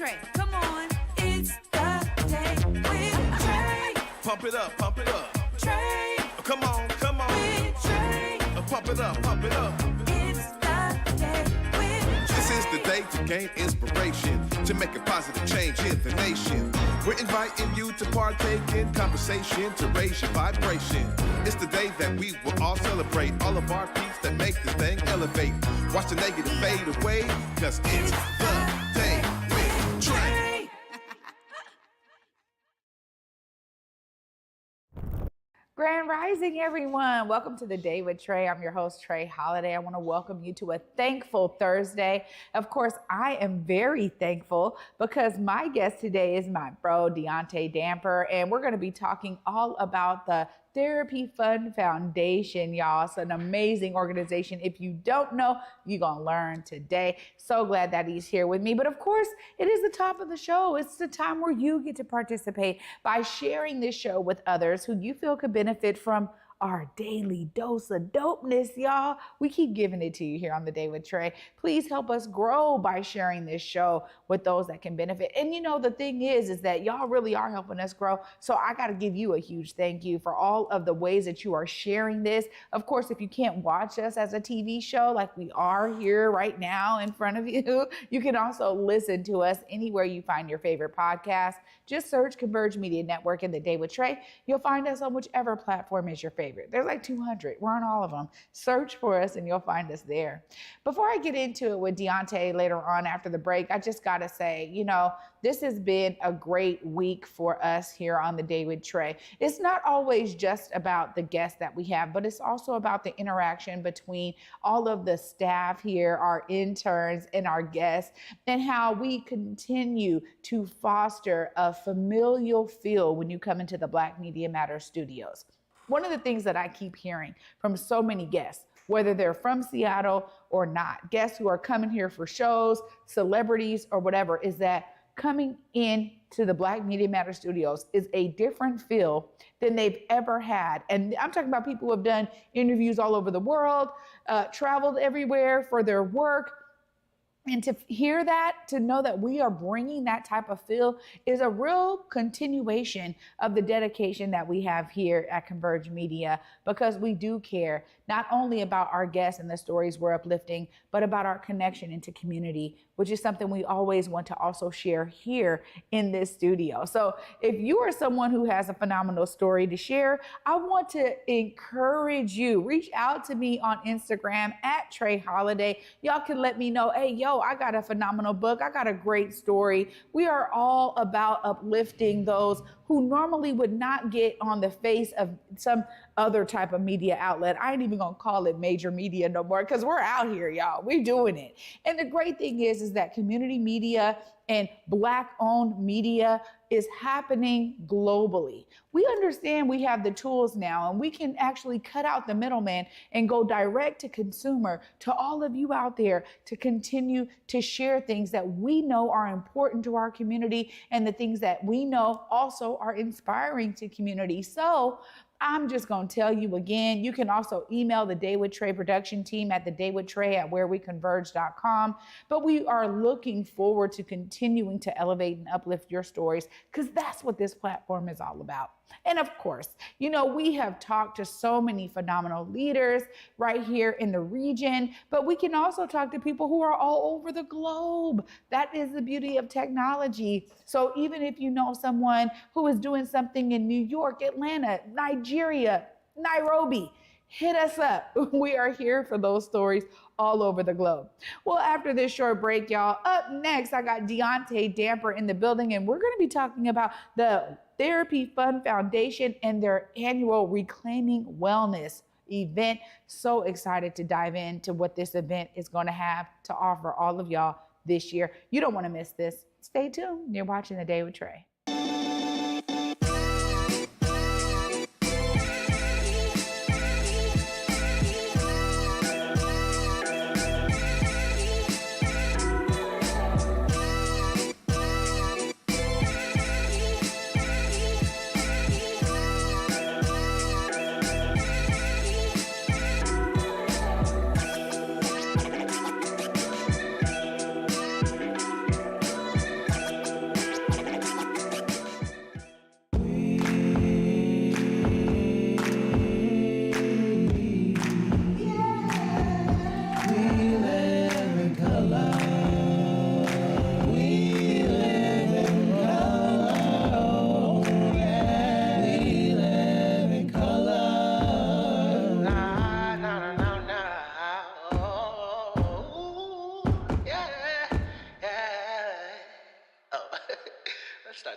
Trae. Come on, it's the day with Trae. Pump it up, pump it up. Trae. Come on, come on. With Trae. Pump it up, pump it up. It's the day with Trae. This is the day to gain inspiration, to make a positive change in the nation. We're inviting you to partake in conversation, to raise your vibration. It's the day that we will all celebrate all of our peeps that make this thing elevate. Watch the negative fade away, cause it's the day with Trae. Grand Rising, everyone. Welcome to the Day with Trae. I'm your host, Trae Holiday. I want to welcome you to a thankful Thursday. Of course, I am very thankful because my guest today is my bro, Deaunte Damper, and we're going to be talking all about the Therapy Fund Foundation, y'all. It's an amazing organization. If you don't know, you're going to learn today. So glad that he's here with me. But of course, it is the top of the show. It's the time where you get to participate by sharing this show with others who you feel could benefit from our daily dose of dopeness, y'all. We keep giving it to you here on the Day with Trae. Please help us grow by sharing this show with those that can benefit. And you know, the thing is that y'all really are helping us grow. So I got to give you a huge thank you for all of the ways that you are sharing this. Of course, if you can't watch us as a TV show like we are here right now in front of you, you can also listen to us anywhere you find your favorite podcast. Just search Converge Media Network and the Day with Trae. You'll find us on whichever platform is your favorite. There's like 200. We're on all of them. Search for us and you'll find us there. Before I get into it with Deaunte later on after the break, I just got to say, you know, this has been a great week for us here on the Day with Trae. It's not always just about the guests that we have, but it's also about the interaction between all of the staff here, our interns and our guests, and how we continue to foster a familial feel when you come into the Black Media Matters studios. One of the things that I keep hearing from so many guests, whether they're from Seattle or not, guests who are coming here for shows, celebrities, or whatever, is that coming in to the Black Media Matters studios is a different feel than they've ever had. And I'm talking about people who have done interviews all over the world, traveled everywhere for their work. And to hear that, to know that we are bringing that type of feel is a real continuation of the dedication that we have here at Converge Media, because we do care not only about our guests and the stories we're uplifting, but about our connection into community, which is something we always want to also share here in this studio. So if you are someone who has a phenomenal story to share, I want to encourage you, reach out to me on Instagram at Trae Holiday. Y'all can let me know, hey, yo, I got a phenomenal book. I got a great story. We are all about uplifting those who normally would not get on the face of some other type of media outlet. I ain't even gonna call it major media no more, because we're out here, y'all. We're doing it. And the great thing is that community media and Black-owned media is happening globally. We understand we have the tools now, and we can actually cut out the middleman and go direct to consumer, to all of you out there, to continue to share things that we know are important to our community and the things that we know also are inspiring to community. So I'm just going to tell you again, you can also email the Day with Trae production team at thedayWithTrae@whereweconverge.com. But we are looking forward to continuing to elevate and uplift your stories, because that's what this platform is all about. And of course, you know, we have talked to so many phenomenal leaders right here in the region, but we can also talk to people who are all over the globe. That is the beauty of technology. So even if you know someone who is doing something in New York, Atlanta, Nigeria, Nairobi, hit us up. We are here for those stories all over the globe. Well, after this short break, y'all, up next, I got Deaunte Damper in the building, and we're going to be talking about the Therapy Fund Foundation and their annual Reclaiming Wellness event. So excited to dive into what this event is going to have to offer all of y'all this year. You don't want to miss this. Stay tuned. You're watching The Day with Trae.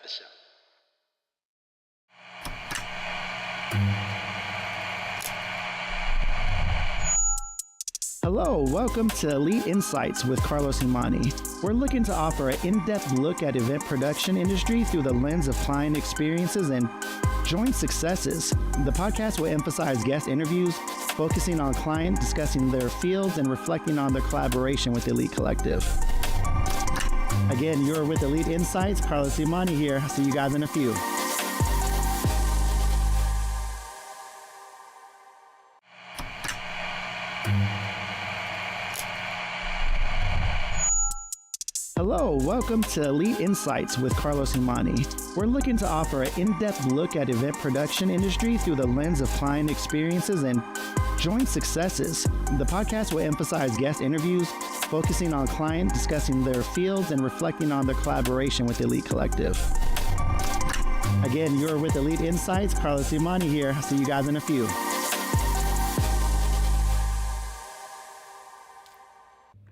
episode. Hello, welcome to Elite Insights with Carlos Imani. We're looking to offer an in-depth look at event production industry through the lens of client experiences and joint successes. The podcast will emphasize guest interviews, focusing on client, discussing their fields, and reflecting on their collaboration with Elite Collective. Again, you're with Elite Insights. Carlos Imani here. I'll see you guys in a few. Hello, welcome to Elite Insights with Carlos Imani. We're looking to offer an in-depth look at event production industry through the lens of client experiences and joint successes. The podcast will emphasize guest interviews, focusing on client, discussing their fields, and reflecting on their collaboration with Elite Collective. Again, you're with Elite Insights. Carlos Imani here. I'll see you guys in a few.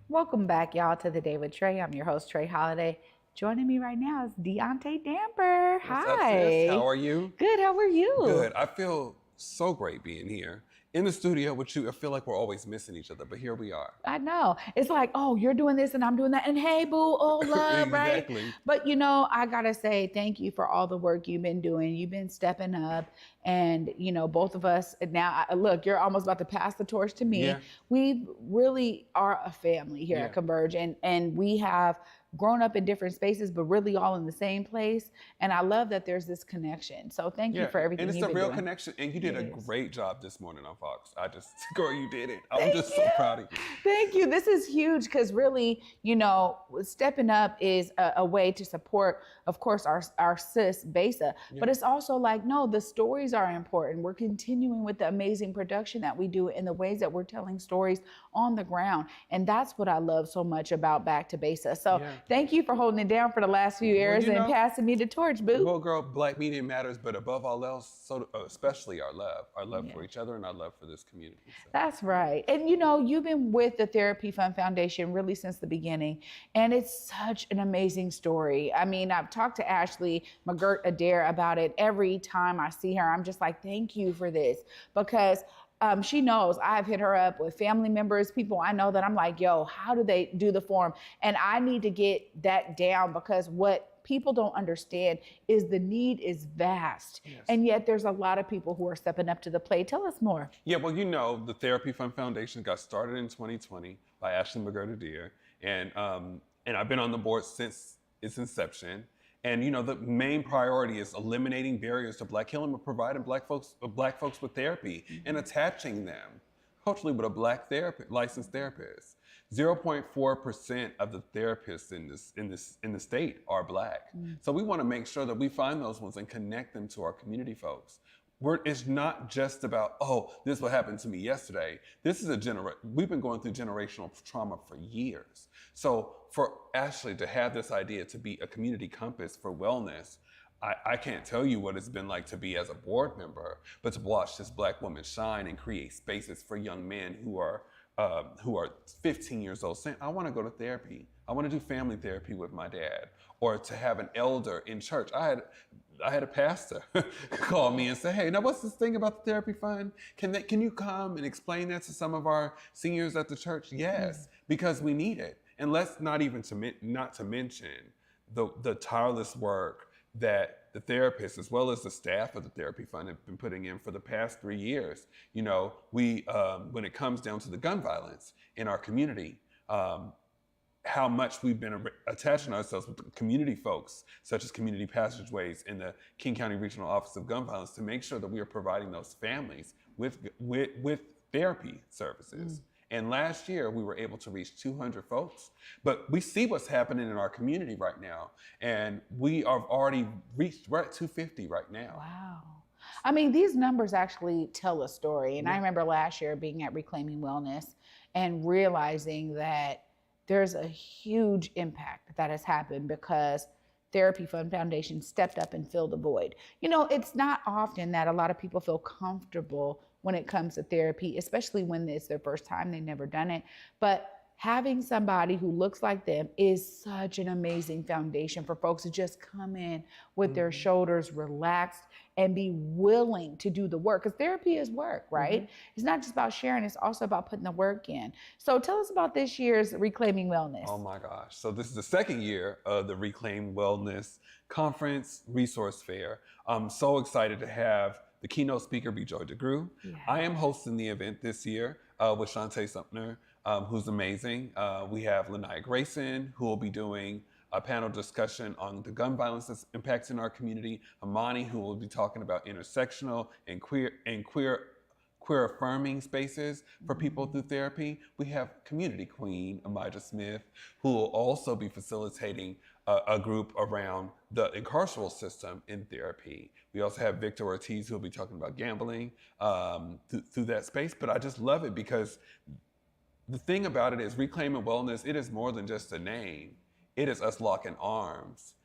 Welcome back, y'all, to The Day with Trae. I'm your host, Trae Holiday. Joining me right now is Deaunte Damper. What's up, Hi. sis? How are you? Good. How are you? Good. I feel so great being here in the studio with you. I feel like we're always missing each other, but here we are. I know. It's like, oh, you're doing this and I'm doing that. And hey, boo, oh, love, Exactly. right? But, you know, I got to say thank you for all the work you've been doing. You've been stepping up. And, you know, both of us now, look, you're almost about to pass the torch to me. Yeah. We really are a family here at Converge. And we have grown up in different spaces, but really all in the same place. And I love that there's this connection. So thank you for everything And it's you've a been real doing. connection. And you did a Yes. great job this morning on Fox. Girl, you did it. I'm just so proud of you. Thank you. This is huge because really, you know, stepping up is a way to support, of course, our sis, Besa. But it's also like, no, the stories are important. We're continuing with the amazing production that we do in the ways that we're telling stories on the ground. And that's what I love so much about Back to Besa. So thank you for holding it down for the last few years you and know, passing me the torch, boo. Well, girl, Black media matters, but above all else, so especially our love for each other and our love for this community. So. That's right. And you know, you've been with the Therapy Fund Foundation really since the beginning. And it's such an amazing story. I mean, I've talked to Ashley McGirt-Adair about it every time I see her. I'm just like, thank you for this. Because she knows I've hit her up with family members, people I know that I'm like, yo, how do they do the form? And I need to get that down because what people don't understand is the need is vast. Yes. And yet there's a lot of people who are stepping up to the plate. Tell us more. Yeah, well, you know, the Therapy Fund Foundation got started in 2020 by Ashley McGirt-Adair. And I've been on the board since its inception. And you know, the main priority is eliminating barriers to Black healing and providing Black folks with therapy and attaching them, hopefully with a Black licensed therapist. 0.4% of the therapists in the state are Black. So we want to make sure that we find those ones and connect them to our community folks. It's not just about, oh, this is what happened to me yesterday. This is we've been going through generational trauma for years. So for Ashley to have this idea to be a community compass for wellness, I can't tell you what it's been like to be as a board member, but to watch this Black woman shine and create spaces for young men who are 15 years old saying, I want to go to therapy. I want to do family therapy with my dad. Or to have an elder in church. I had a pastor call me and say, hey, now what's this thing about the therapy fund? Can you come and explain that to some of our seniors at the church? Yes, because we need it. And let's not to mention the tireless work that the therapists, as well as the staff of the Therapy Fund, have been putting in for the past 3 years. You know, when it comes down to the gun violence in our community, how much we've been attaching ourselves with the community folks, such as Community Passageways in the King County Regional Office of Gun Violence, to make sure that we are providing those families with therapy services. And last year, we were able to reach 200 folks. But we see what's happening in our community right now. And we have already reached, we're at 250 right now. Wow. I mean, these numbers actually tell a story. And I remember last year being at Reclaiming Wellness and realizing that there's a huge impact that has happened because Therapy Fund Foundation stepped up and filled the void. You know, it's not often that a lot of people feel comfortable when it comes to therapy, especially when it's their first time, they've never done it. But having somebody who looks like them is such an amazing foundation for folks to just come in with their shoulders relaxed and be willing to do the work, because therapy is work, right? It's not just about sharing, it's also about putting the work in. So tell us about this year's Reclaiming Wellness. Oh my gosh. So this is the second year of the Reclaim Wellness Conference Resource Fair. I'm so excited to have the keynote speaker be Joy DeGruy. I am hosting the event this year with Shantae Sumner, who's amazing. We have Lanaya Grayson, who will be doing a panel discussion on the gun violence that's impacting our community. Amani, who will be talking about intersectional and queer affirming spaces for people through therapy. We have community queen Amijah Smith, who will also be facilitating a group around the incarceral system in therapy. We also have Victor Ortiz, who will be talking about gambling through that space. But I just love it because the thing about it is Reclaiming Wellness, it is more than just a name. It is us locking arms.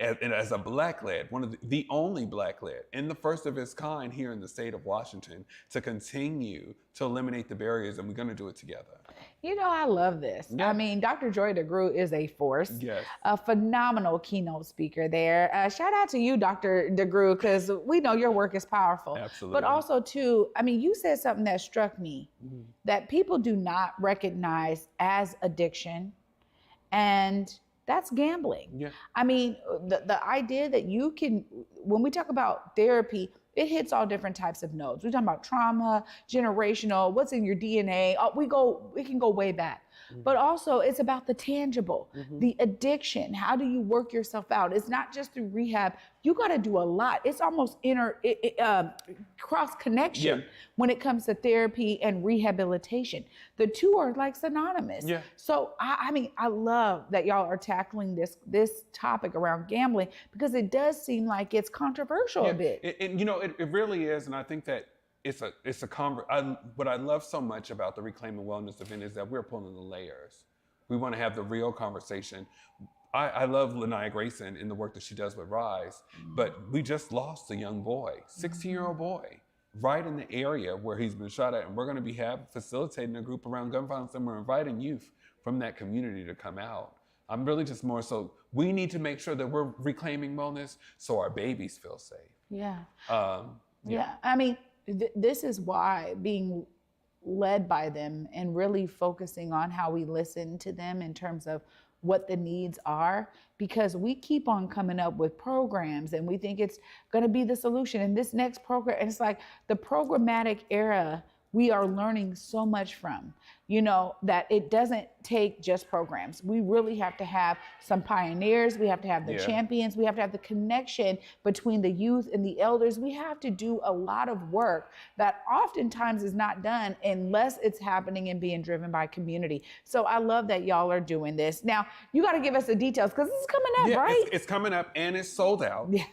And as a Black-led, one of the only Black-led, and the first of its kind here in the state of Washington, to continue to eliminate the barriers, and we're going to do it together. You know, I love this. Yeah. I mean, Dr. Joy DeGruy is a force. Yes. A phenomenal keynote speaker there. Shout out to you, Dr. DeGruy, because we know your work is powerful. Absolutely. But also, too, I mean, you said something that struck me, that people do not recognize as addiction, and that's gambling. Yeah. I mean, the idea that you can, when we talk about therapy, it hits all different types of nodes. We're talking about trauma, generational, what's in your DNA. We can go way back. But also it's about the tangible, the addiction. How do you work yourself out? It's not just through rehab. You got to do a lot. It's almost cross connection when it comes to therapy and rehabilitation. The two are like synonymous. Yeah. So I mean, I love that y'all are tackling this topic around gambling, because it does seem like it's controversial a bit. You know, it really is, and I think that what I love so much about the Reclaiming Wellness event is that we're pulling the layers. We want to have the real conversation. I love Lanaya Grayson in the work that she does with Rise, but we just lost a young boy, 16-year-old boy, right in the area where he's been shot at, and we're going to be facilitating a group around gun violence, and we're inviting youth from that community to come out. I'm really just more so, we need to make sure that we're reclaiming wellness so our babies feel safe. Yeah. I mean, this is why being led by them and really focusing on how we listen to them in terms of what the needs are, because we keep on coming up with programs and we think it's going to be the solution in this next program. And it's like the programmatic era we are learning so much from, you know, that it doesn't take just programs. We really have to have some pioneers. We have to have the champions. We have to have the connection between the youth and the elders. We have to do a lot of work that oftentimes is not done unless it's happening and being driven by community. So I love that y'all are doing this. Now, you got to give us the details, because this is coming up, right? It's coming up, and it's sold out. Yeah.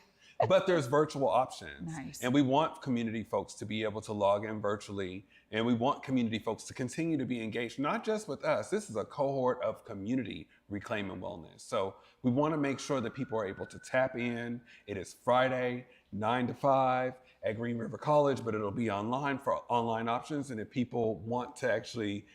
But there's virtual options. Nice. And we want community folks to be able to log in virtually. And we want community folks to continue to be engaged, not just with us. This is a cohort of community reclaiming wellness. So we want to make sure that people are able to tap in. It is Friday, 9 to 5 at Green River College, but it'll be online for online options. And if people want to actually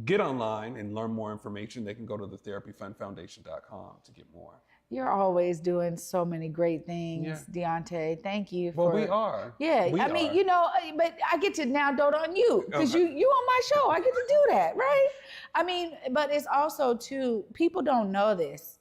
get online and learn more information, they can go to the therapyfundfoundation.com to get more. You're always doing so many great things, Deaunte. Thank you for. Well, we are. Yeah, I mean, you know, but I get to now dote on you, because you on my show. I get to do that, right? I mean, but it's also too, people don't know this.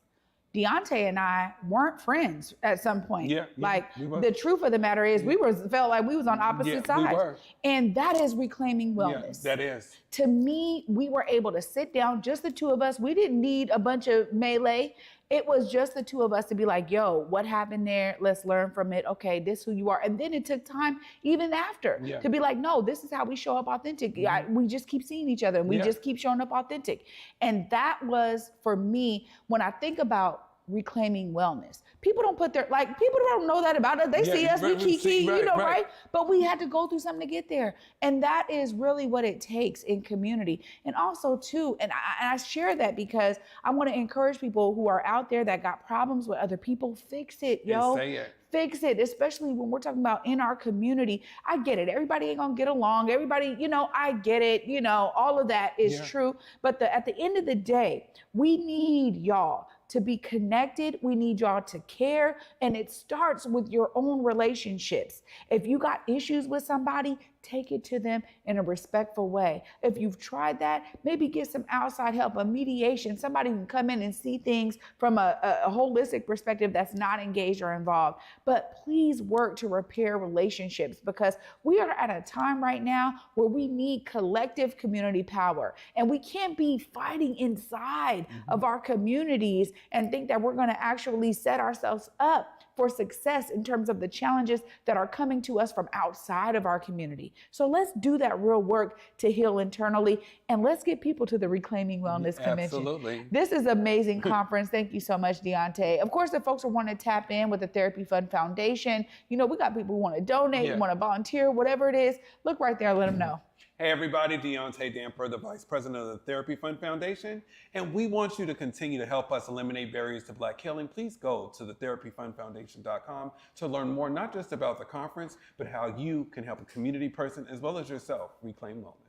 Deaunte and I weren't friends at some point. Like the truth of the matter is, we felt like we was on opposite sides. We were. And that is reclaiming wellness. Yeah, that is. To me, we were able to sit down, just the two of us. We didn't need a bunch of melee. It was just the two of us to be like, yo, what happened there? Let's learn from it. Okay, this is who you are. And then it took time even after to be like, no, this is how we show up authentic. We just keep seeing each other and we just keep showing up authentic. And that was, for me, when I think about reclaiming wellness. People don't put their, like, people don't know that about us. They see us, we kiki, you know, right? But we had to go through something to get there. And that is really what it takes in community. And also too, and I share that because I want to encourage people who are out there that got problems with other people, fix it, yo. And say it. Fix it, especially when we're talking about in our community. I get it. Everybody ain't gonna get along. Everybody, you know, I get it. You know, all of that is true. But at the end of the day, we need y'all to be connected. We need y'all to care. And it starts with your own relationships. If you got issues with somebody, take it to them in a respectful way. If you've tried that, maybe get some outside help, a mediation, somebody who can come in and see things from a holistic perspective that's not engaged or involved. But please work to repair relationships, because we are at a time right now where we need collective community power. And we can't be fighting inside of our communities and think that we're going to actually set ourselves up for success in terms of the challenges that are coming to us from outside of our community. So let's do that real work to heal internally, and let's get people to the Reclaiming Wellness Convention. Absolutely. This is an amazing conference. Thank you so much, Deaunte. Of course, if folks want to tap in with the Therapy Fund Foundation, you know, we got people who want to donate, want to volunteer, whatever it is, look right there, let them know. Hey everybody, Deaunte Damper, the Vice President of the Therapy Fund Foundation, and we want you to continue to help us eliminate barriers to Black healing. Please go to thetherapyfundfoundation.com to learn more, not just about the conference, but how you can help a community person as well as yourself reclaim wellness.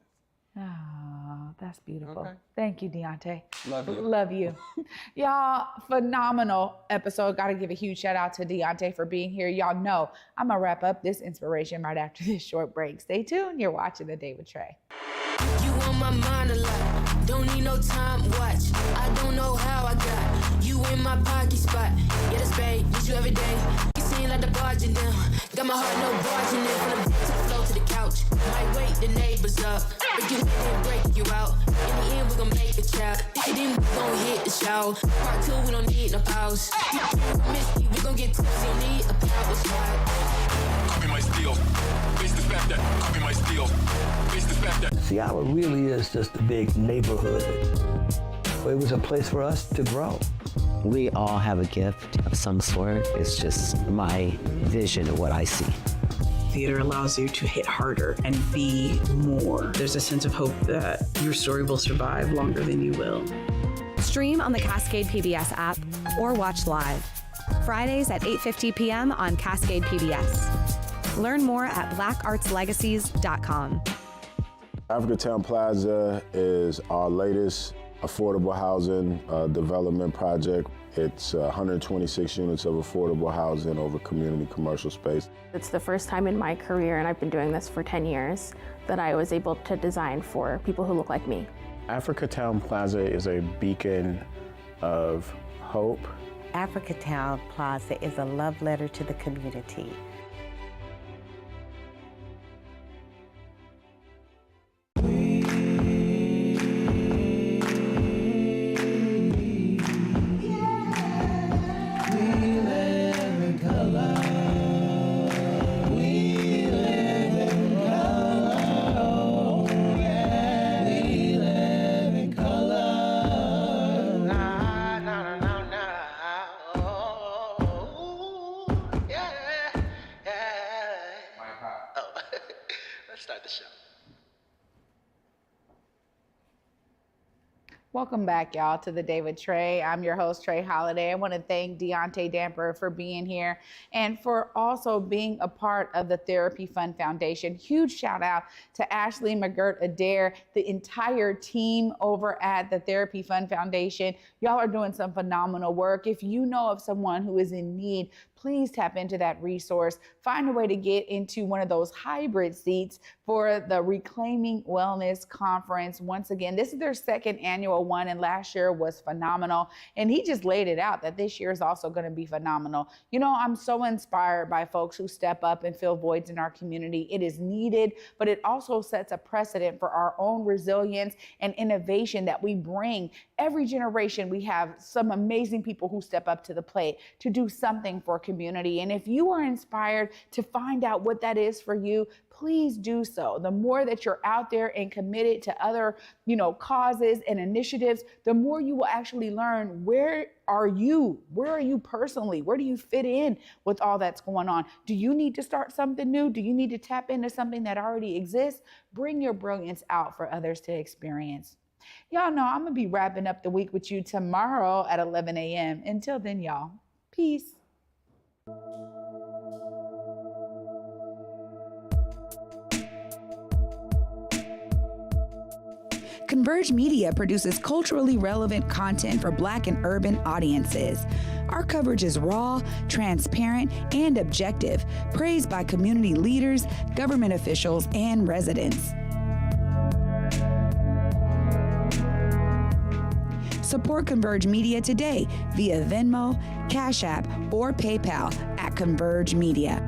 Oh, that's beautiful. Okay. Thank you, Deaunte. Love you. Love you. Y'all, phenomenal episode. Got to give a huge shout out to Deaunte for being here. Y'all know I'm going to wrap up this inspiration right after this short break. Stay tuned. You're watching The Day with Trae. You on my mind a lot. Don't need no time watch. I don't know how I got you in my pocket spot. Yeah, that's babe. Need you every day. You seem like the barging down. Got my heart no barging in. From the to the floor to the couch. Might wake the neighbors up. But you ain't break you out. In the end, we gon' make a child. Then we gon' hit the show. Part 2, we don't need no pause. Miss you, we gon' get tipsy. Need a power slide. Copy my steel. Face the fact that. Copy my steel. Face the fact that. Seattle really is just a big neighborhood. It was a place for us to grow. We all have a gift of some sort. It's just my vision of what I see. Theater allows you to hit harder and be more. There's a sense of hope that your story will survive longer than you will. Stream on the Cascade PBS app or watch live. Fridays at 8:50 p.m. on Cascade PBS. Learn more at blackartslegacies.com. Africatown Plaza is our latest affordable housing development project. It's 126 units of affordable housing over community commercial space. It's the first time in my career, and I've been doing this for 10 years, that I was able to design for people who look like me. Africatown Plaza is a beacon of hope. Africatown Plaza is a love letter to the community. Welcome back, y'all, to The Day with Trae. I'm your host, Trae Holiday. I want to thank Deaunte Damper for being here and for also being a part of the Therapy Fund Foundation. Huge shout out to Ashley McGirt-Adair, the entire team over at the Therapy Fund Foundation. Y'all are doing some phenomenal work. If you know of someone who is in need, please tap into that resource. Find a way to get into one of those hybrid seats for the Reclaiming Wellness Conference. Once again, this is their second annual one, and last year was phenomenal. And he just laid it out that this year is also going to be phenomenal. You know, I'm so inspired by folks who step up and fill voids in our community. It is needed, but it also sets a precedent for our own resilience and innovation that we bring. Every generation, we have some amazing people who step up to the plate to do something for community. And if you are inspired to find out what that is for you, please do so. The more that you're out there and committed to other, causes and initiatives, the more you will actually learn where are you personally? Where do you fit in with all that's going on? Do you need to start something new? Do you need to tap into something that already exists? Bring your brilliance out for others to experience. Y'all know I'm going to be wrapping up the week with you tomorrow at 11 a.m. Until then, y'all, peace. Converge Media produces culturally relevant content for Black and urban audiences. Our coverage is raw, transparent, and objective, praised by community leaders, government officials, and residents. Support Converge Media today via Venmo, Cash App, or PayPal at Converge Media.